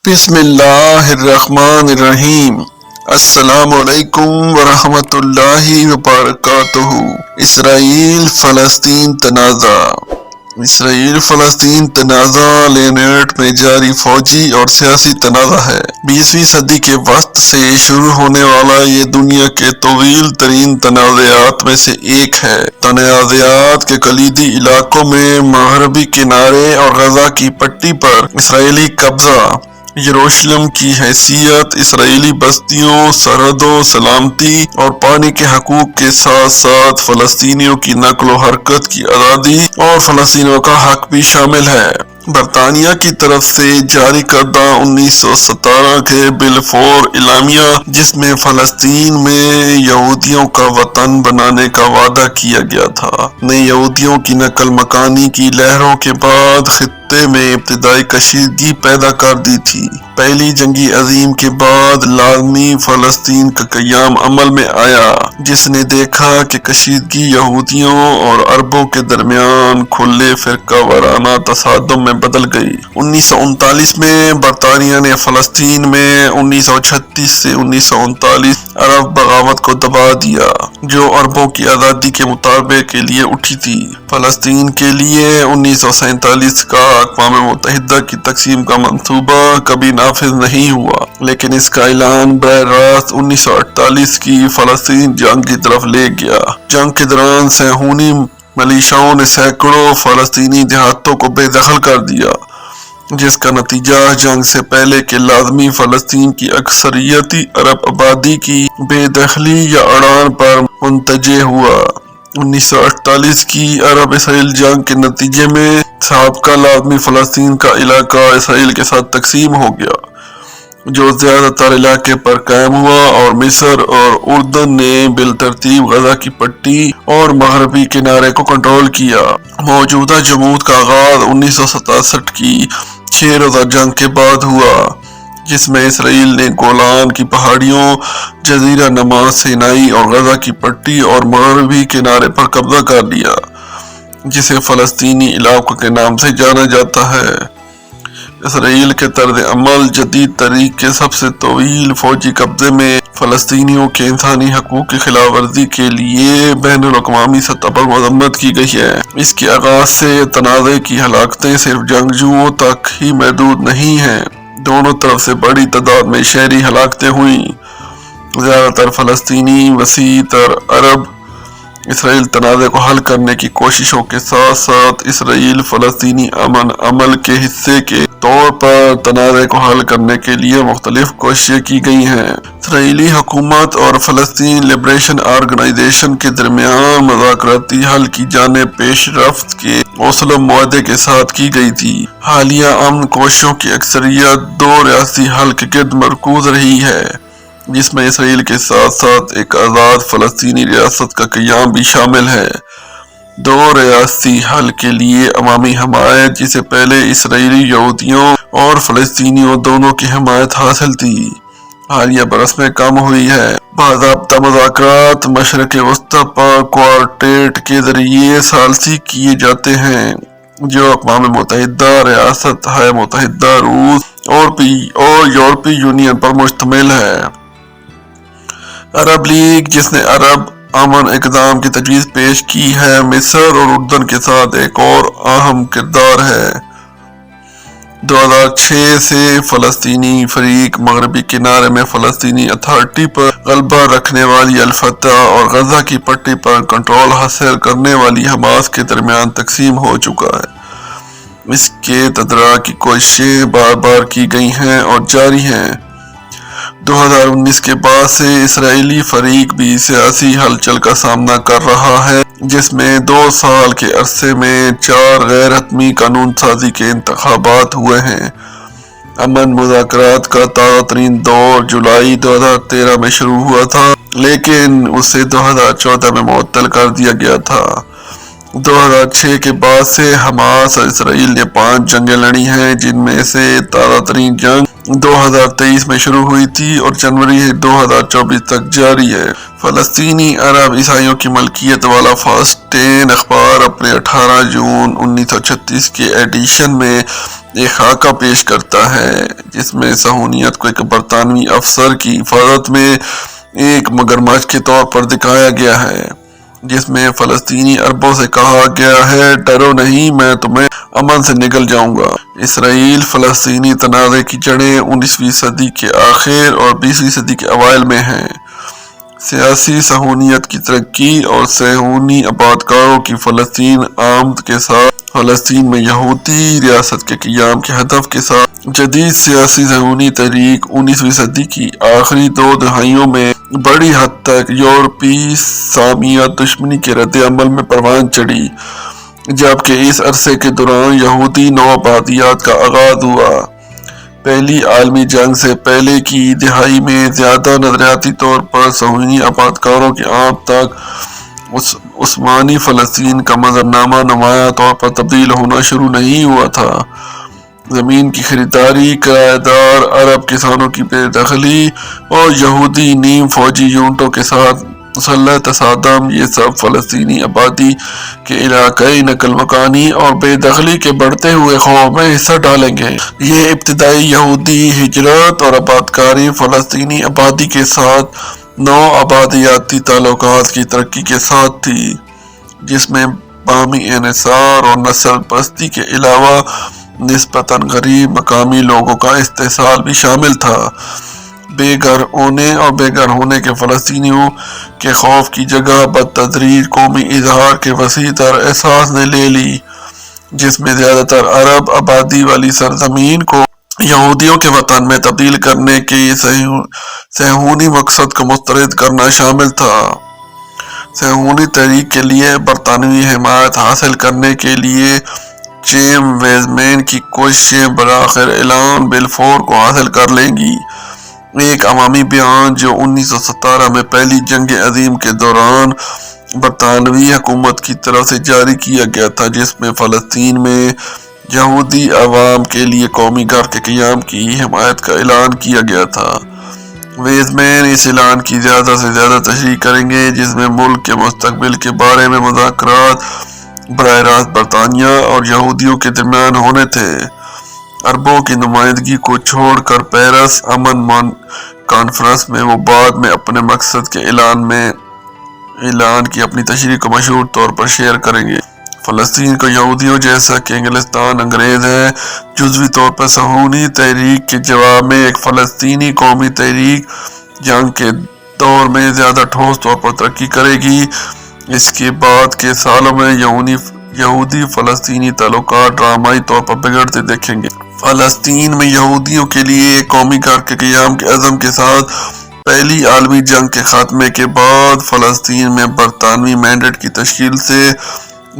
بسم اللہ الرحمن الرحیم۔ السلام علیکم ورحمۃ اللہ وبرکاتہ۔ اسرائیل فلسطین تنازع لینارڈ میں جاری فوجی اور سیاسی تنازع ہے۔ 20ویں صدی کے وسط سے شروع ہونے والا یہ دنیا کے طویل ترین تنازعات میں سے ایک ہے۔ تنازعات کے کلیدی علاقوں میں مغربی کنارے اور غزہ کی پٹی پر اسرائیلی قبضہ، یروشلم کی حیثیت، اسرائیلی بستیوں، سرحدوں، سلامتی اور پانی کے حقوق کے ساتھ ساتھ فلسطینیوں کی نقل و حرکت کی آزادی اور فلسطینیوں کا حق بھی شامل ہے۔ برطانیہ کی طرف سے جاری کردہ 1917 کے بلفور اعلامیہ، جس میں فلسطین میں یہودیوں کا وطن بنانے کا وعدہ کیا گیا تھا، نے یہودیوں کی نقل مکانی کی لہروں کے بعد خطے میں ابتدائی کشیدگی پیدا کر دی تھی۔ پہلی جنگ عظیم کے بعد لازمی فلسطین کا قیام عمل میں آیا، جس نے دیکھا کہ کشیدگی یہودیوں اور عربوں کے درمیان کھلے فرقہ وارانہ تصادم میں بدل گئی۔ 1939 میں برطانیہ نے فلسطین میں 1936 سے 1939 عرب بغاوت کو دبا دیا، جو عربوں کی آزادی کے مطالبے کے لیے اٹھی تھی۔ فلسطین کے لیے 1947 کا اقوام متحدہ کی تقسیم کا منصوبہ کبھی نافذ نہیں ہوا، لیکن اس کا اعلان براہ راست 1948 کی فلسطین جنگ کی طرف لے گیا۔ جنگ کے دوران صہیونی ملیشیاؤں نے سینکڑوں فلسطینی دیہاتوں کو بے دخل کر دیا، جس کا نتیجہ جنگ سے پہلے کے لازمی فلسطین کی اکثریتی عرب آبادی کی بے دخلی یا اڑان پر منتج ہوا۔ 1948 کی عرب اسرائیل جنگ کے نتیجے میں سابقہ لازمی فلسطین کا علاقہ اسرائیل کے ساتھ تقسیم ہو گیا، جو زیادہ تر علاقے پر قائم ہوا، اور مصر اور اردن نے بالترتیب غزہ کی پٹی اور مغربی کنارے کو کنٹرول کیا۔ موجودہ جمود کا آغاز 1967 کی 6 روزہ جنگ کے بعد ہوا، جس میں اسرائیل نے گولان کی پہاڑیوں، جزیرہ نما سینائی اور غزہ کی پٹی اور مغربی کنارے پر قبضہ کر لیا، جسے فلسطینی علاقوں کے نام سے جانا جاتا ہے۔ اسرائیل کے طرز عمل جدید تاریخ کے سب سے طویل فوجی قبضے میں فلسطینیوں کے انسانی حقوق کی خلاف ورزی کے لیے بین الاقوامی سطح پر مذمت کی گئی ہے۔ اس کے آغاز سے تنازع کی ہلاکتیں صرف جنگجوؤں تک ہی محدود نہیں ہیں، دونوں طرف سے بڑی تعداد میں شہری ہلاکتیں ہوئیں۔ زیادہ تر فلسطینی وسیع تر عرب اسرائیل تنازع کو حل کرنے کی کوششوں کے ساتھ ساتھ اسرائیل فلسطینی امن عمل کے حصے کے طور پر تنازع کو حل کرنے کے لیے مختلف کوششیں کی گئی ہیں۔ اسرائیلی حکومت اور فلسطین لبریشن آرگنائزیشن کے درمیان مذاکراتی حل کی جانب پیش رفت کے اوسلو معاہدے کے ساتھ کی گئی تھی۔ حالیہ امن کوششوں کی اکثریت دو ریاستی حل کے گرد مرکوز رہی ہے، جس میں اسرائیل کے ساتھ ساتھ ایک آزاد فلسطینی ریاست کا قیام بھی شامل ہے۔ دو ریاستی حل کے لیے عوامی حمایت، جسے پہلے اسرائیلی یہودیوں اور فلسطینیوں دونوں کی حمایت حاصل تھی، حالیہ برس میں کم ہوئی ہے۔ باضابطہ مذاکرات مشرق وسطی پر کوارٹیٹ کے ذریعے ثالثی کیے جاتے ہیں، جو اقوام متحدہ، ریاست ہائے متحدہ روس اور یورپی یونین پر مشتمل ہے۔ عرب لیگ، جس نے عرب امن اقدام کی تجویز پیش کی ہے، مصر اور اردن کے ساتھ ایک اور اہم کردار ہے۔ 2006 سے فلسطینی فریق مغربی کنارے میں فلسطینی اتھارٹی پر غلبہ رکھنے والی الفتح اور غزہ کی پٹی پر کنٹرول حاصل کرنے والی حماس کے درمیان تقسیم ہو چکا ہے۔ اس کے تدارک کی کوششیں بار بار کی گئی ہیں اور جاری ہیں۔ 2019 کے بعد سے اسرائیلی فریق بھی سیاسی ہلچل کا سامنا کر رہا ہے، جس میں 2 سال کے عرصے میں 4 غیر حتمی قانون سازی کے انتخابات ہوئے ہیں۔ امن مذاکرات کا تازہ ترین دور جولائی 2013 میں شروع ہوا تھا، لیکن اسے 2014 میں معطل کر دیا گیا تھا۔ 2006 کے بعد سے حماس اور اسرائیل نے 5 جنگیں لڑی ہیں، جن میں سے تازہ ترین جنگ 2023 میں شروع ہوئی تھی اور جنوری 2024 تک جاری ہے۔ فلسطینی عرب عیسائیوں کی ملکیت والا فرسٹ 10 اخبار اپنے 18 جون 1936 کے ایڈیشن میں ایک خاکہ پیش کرتا ہے، جس میں صہیونیت کو ایک برطانوی افسر کی حفاظت میں ایک مگرمچھ کے طور پر دکھایا گیا ہے، جس میں فلسطینی عربوں سے کہا گیا ہے ڈرو نہیں، میں تمہیں امن سے نگل جاؤں گا۔ اسرائیل فلسطینی تنازع کی جڑیں 19ویں صدی کے آخر اور 20ویں صدی کے اوائل میں ہیں۔ سیاسی صہیونیت کی ترقی اور صہیونی آبادکاروں کی فلسطین آمد کے ساتھ فلسطین میں یہودی ریاست کے قیام کے ہدف کے ساتھ جدید سیاسی صہیونی تحریک 19ویں صدی کی آخری 2 دہائیوں میں بڑی حد تک یورپی سامیت دشمنی کے رد عمل میں پروان چڑھی، جبکہ اس عرصے کے دوران یہودی نوآبادیات کا آغاز ہوا۔ پہلی عالمی جنگ سے پہلے کی دہائی میں زیادہ نظریاتی طور پر صہیونی آبادکاروں کے آمد تک عثمانی فلسطین کا منظرنامہ نمایاں طور پر تبدیل ہونا شروع نہیں ہوا تھا۔ زمین کی خریداری، کرایہ دار عرب کسانوں کی بے دخلی اور یہودی نیم فوجی یونٹوں کے ساتھ مسلح تصادم، یہ سب فلسطینی آبادی کے علاقائی نقل مکانی اور بے دخلی کے بڑھتے ہوئے خوف میں حصہ ڈالیں گے۔ یہ ابتدائی یہودی ہجرت اور آبادکاری فلسطینی آبادی کے ساتھ نو آبادیاتی تعلقات کی ترقی کے ساتھ تھی، جس میں باہمی انحصار اور نسل پرستی کے علاوہ نسبتاً غریب مقامی لوگوں کا استحصال بھی شامل تھا۔ بے گھر ہونے اور بے گھر ہونے کے فلسطینیوں کے خوف کی جگہ بتدریج قومی اظہار کے وسیع تر احساس نے لے لی، جس میں زیادہ تر عرب آبادی والی سرزمین کو یہودیوں کے وطن میں تبدیل کرنے کے صہیونی مقصد کو مسترد کرنا شامل تھا۔ صہیونی تحریک کے لیے برطانوی حمایت حاصل کرنے کے لیے چیم ویزمین کی کوششیں بالآخر اعلان بلفور کو حاصل کر لیں گی، ایک عوامی بیان جو 1917 میں پہلی جنگ عظیم کے دوران برطانوی حکومت کی طرف سے جاری کیا گیا تھا، جس میں فلسطین میں یہودی عوام کے لیے قومی گھر کے قیام کی حمایت کا اعلان کیا گیا تھا۔ ویزمین اس اعلان کی زیادہ سے زیادہ تشریح کریں گے، جس میں ملک کے مستقبل کے بارے میں مذاکرات براہ راست برطانیہ اور یہودیوں کے درمیان ہونے تھے۔ عربوں کی نمائندگی کو چھوڑ کر پیرس امن کانفرنس میں وہ بعد میں اپنے مقصد کے اعلان کی اپنی تشریح کو مشہور طور پر شیئر کریں گے۔ فلسطین کو یہودیوں جیسا کہ انگلستان انگریز ہے، جزوی طور پر صہیونی تحریک کے جواب میں ایک فلسطینی قومی تحریک جنگ کے دور میں زیادہ ٹھوس طور پر ترقی کرے گی۔ اس کے بعد کے سالوں میں یہودی فلسطینی تعلقات ڈرامائی طور پر بگڑتے دیکھیں گے۔ فلسطین میں یہودیوں کے لیے ایک قومی گھر کے قیام کے عزم کے ساتھ پہلی عالمی جنگ کے خاتمے کے بعد فلسطین میں برطانوی مینڈیٹ کی تشکیل سے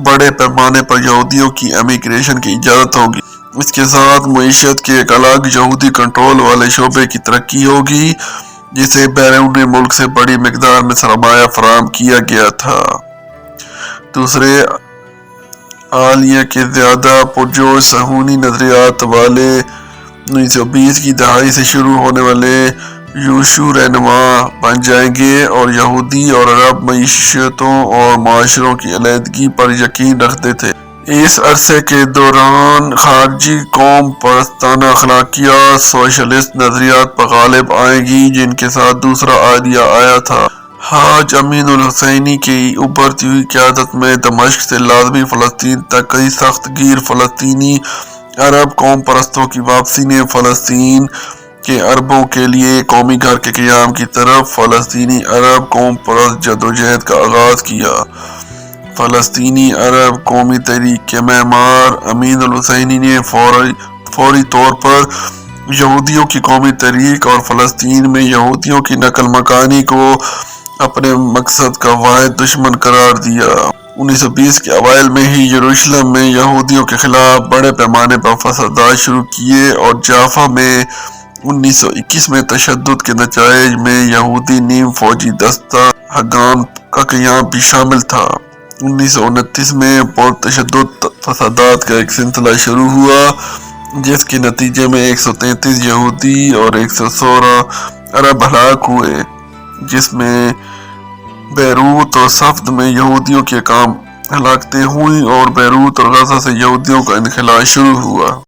بڑے پیمانے پر یہودیوں کی امیگریشن کی اجازت ہوگی۔ اس کے ساتھ معیشت کے ایک الگ یہودی کنٹرول والے شعبے کی ترقی ہوگی، جسے بیرون ملک سے بڑی مقدار میں سرمایہ فراہم کیا گیا تھا۔ دوسرے عالیہ کے زیادہ پرجوش صہیونی نظریات والے 1920 کی دہائی سے شروع ہونے والے یوشو رہنما بن جائیں گے اور یہودی اور عرب معیشتوں اور معاشروں کی علیحدگی پر یقین رکھتے تھے۔ اس عرصے کے دوران خارجی قوم پرستانہ اخلاقیات سوشلسٹ نظریات پر غالب آئیں گی، جن کے ساتھ دوسرا عالیہ آیا تھا۔ حاج امین الحسینی کی ابھرتی ہوئی قیادت میں دمشق سے لازمی فلسطین تک کئی سخت گیر فلسطینی عرب قوم پرستوں کی واپسی نے فلسطین کے عربوں کے لیے قومی گھر کے قیام کی طرف فلسطینی عرب قوم پرست جدوجہد کا آغاز کیا۔ فلسطینی عرب قومی تحریک کے معمار امین الحسینی نے فوری طور پر یہودیوں کی قومی تحریک اور فلسطین میں یہودیوں کی نقل مکانی کو اپنے مقصد کا واحد دشمن قرار دیا۔ 1920 کے اوائل میں ہی یروشلم میں یہودیوں کے خلاف بڑے پیمانے پر فسادات شروع کیے اور جافا میں 1921 میں تشدد کے نتائج میں یہودی نیم فوجی دستہ ہگان کا قیام بھی شامل تھا۔ 1929 میں پرتشدد فسادات کا ایک سلسلہ شروع ہوا جس کے نتیجے میں 133 یہودی اور 116 عرب ہلاک ہوئے، جس میں بیروت اور صفد میں یہودیوں کے کام ہلاکتیں ہوئیں اور بیروت اور غزہ سے یہودیوں کا انخلاء شروع ہوا۔